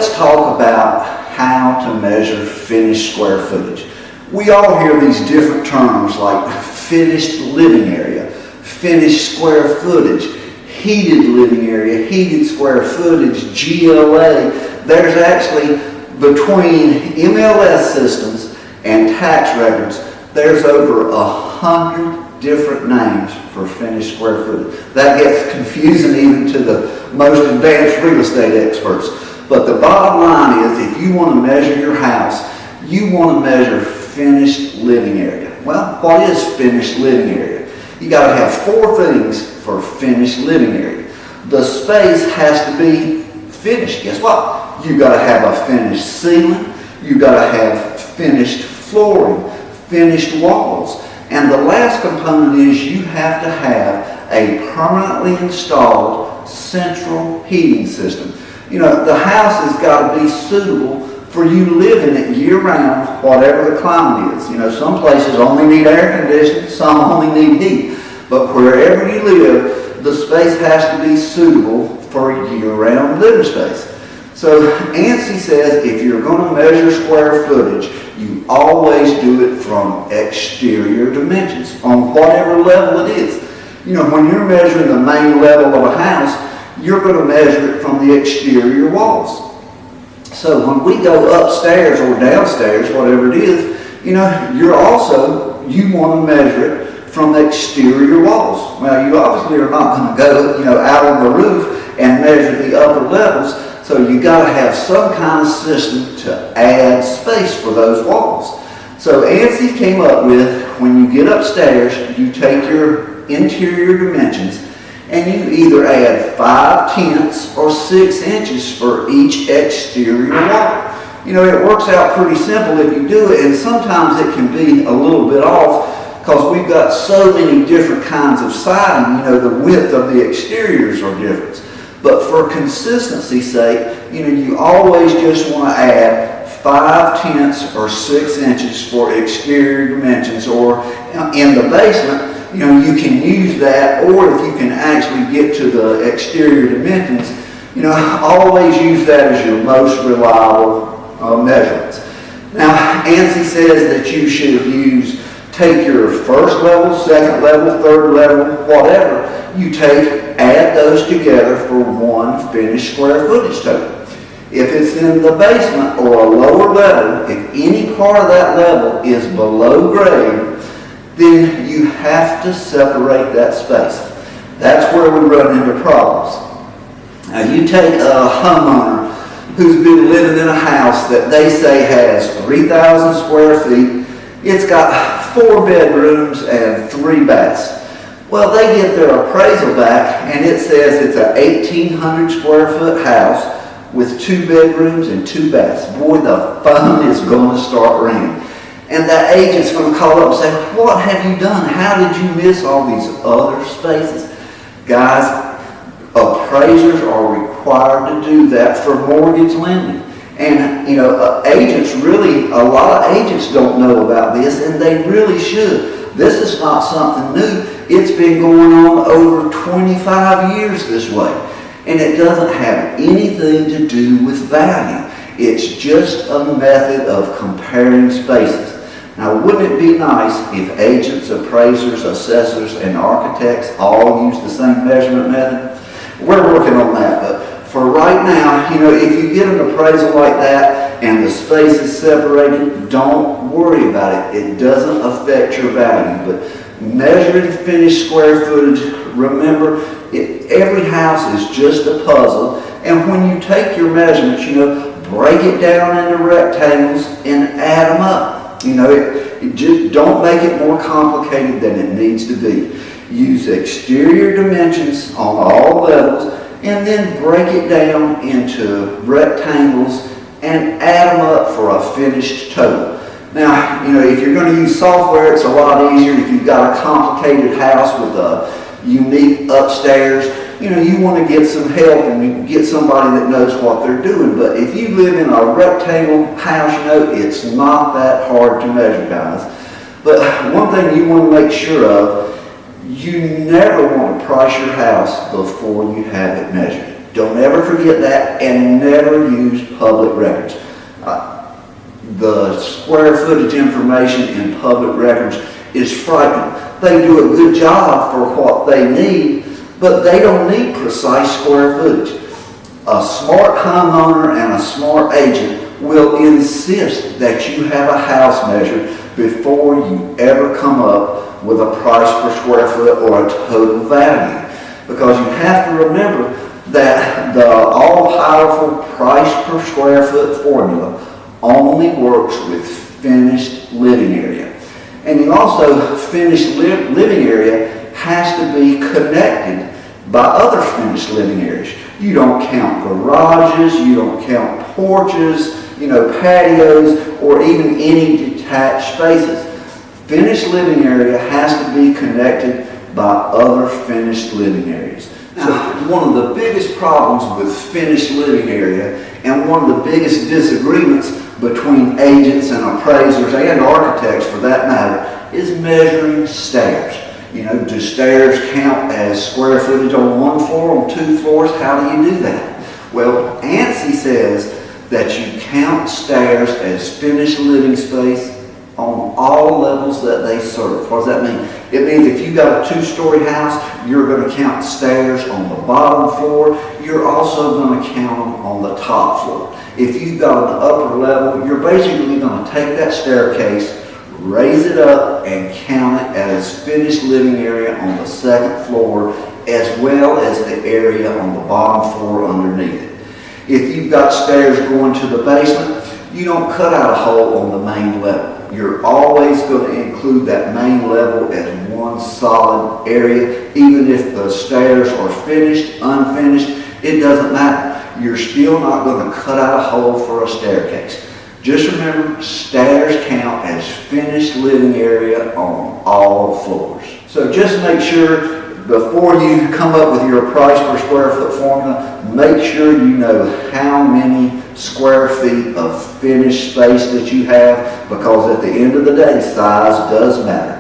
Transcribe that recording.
let's talk about how to measure finished square footage. We all hear these different terms like finished living area, finished square footage, heated living area, heated square footage, GLA. There's actually, between MLS systems and tax records, there's over 100 different names for finished square footage. That gets confusing even to the most advanced real estate experts. But the bottom line is, if you want to measure your house, you want to measure finished living area. Well, what is finished living area? You got to have 4 things for finished living area. The space has to be finished. Guess what? You got to have a finished ceiling. You got to have finished flooring, finished walls. And the last component is you have to have a permanently installed central heating system. You know, the house has got to be suitable for you to live in it year-round, whatever the climate is. You know, some places only need air conditioning, some only need heat. But wherever you live, the space has to be suitable for year-round living space. So ANSI says if you're going to measure square footage, you always do it from exterior dimensions, on whatever level it is. You know, when you're measuring the main level of a house, you're going to measure it from the exterior walls. So when we go upstairs or downstairs, whatever it is, you know, you want to measure it from the exterior walls. Well, you obviously are not going to go, you know, out on the roof and measure the upper levels. So you got to have some kind of system to add space for those walls. So ANSI came up with, when you get upstairs, you take your interior dimensions and you either add 5/10 or 6 inches for each exterior wall. You know, it works out pretty simple if you do it, and sometimes it can be a little bit off because we've got so many different kinds of siding. You know, the width of the exteriors are different. But for consistency's sake, you know, you always just want to add 5/10 or 6 inches for exterior dimensions, or in the basement, you know, you can use that, or if you can actually get to the exterior dimensions, you know, always use that as your most reliable measurements. Now, ANSI says that you should take your first level, second level, third level, whatever, add those together for one finished square footage total. If it's in the basement or a lower level, if any part of that level is below grade, then you have to separate that space. That's where we run into problems. Now, you take a homeowner who's been living in a house that they say has 3,000 square feet. It's got 4 bedrooms and 3 baths. Well, they get their appraisal back and it says it's a 1,800 square foot house with 2 bedrooms and 2 baths. Boy, the phone is going to start ringing. And that agent's going to call up and say, what have you done? How did you miss all these other spaces? Guys, appraisers are required to do that for mortgage lending. And, you know, a lot of agents don't know about this, and they really should. This is not something new. It's been going on over 25 years this way. And it doesn't have anything to do with value. It's just a method of comparing spaces. Now, wouldn't it be nice if agents, appraisers, assessors, and architects all use the same measurement method? We're working on that, but for right now, you know, if you get an appraisal like that and the space is separated, don't worry about it. It doesn't affect your value. But measuring finished square footage, remember, every house is just a puzzle. And when you take your measurements, you know, break it down into rectangles and add them up. You know, just don't make it more complicated than it needs to be. Use exterior dimensions on all levels and then break it down into rectangles and add them up for a finished total. Now, you know, if you're going to use software, it's a lot easier. If you've got a complicated house with a unique upstairs, you know, you want to get some help and you get somebody that knows what they're doing. But if you live in a rectangle house, you know, it's not that hard to measure, guys. But one thing you want to make sure of, you never want to price your house before you have it measured. Don't ever forget that, and never use public records. The square footage information in public records is frightening. They do a good job for what they need, but they don't need precise square footage. A smart homeowner and a smart agent will insist that you have a house measured before you ever come up with a price per square foot or a total value. Because you have to remember that the all-powerful price per square foot formula only works with finished living area. And you also, finished living area has to be connected by other finished living areas. You don't count garages, you don't count porches, patios, or even any detached spaces. Finished living area has to be connected by other finished living areas. Now, one of the biggest problems with finished living area, and one of the biggest disagreements between agents and appraisers and architects for that matter, is measuring stairs. Do stairs count as square footage on one floor, on two floors? How do you do that? Well, ANSI says that you count stairs as finished living space on all levels that they serve. What does that mean? It means if you've got a two-story house, you're going to count stairs on the bottom floor. You're also going to count them on the top floor. If you've got an upper level, you're basically going to take that staircase, raise it up, and count it as finished living area on the second floor, as well as the area on the bottom floor underneath it. If you've got stairs going to the basement, you don't cut out a hole on the main level. You're always going to include that main level as one solid area. Even if the stairs are finished, unfinished, it doesn't matter. You're still not going to cut out a hole for a staircase. Just remember, stairs count as finished living area on all floors. So just make sure, before you come up with your price per square foot formula, make sure you know how many square feet of finished space that you have, because at the end of the day, size does matter.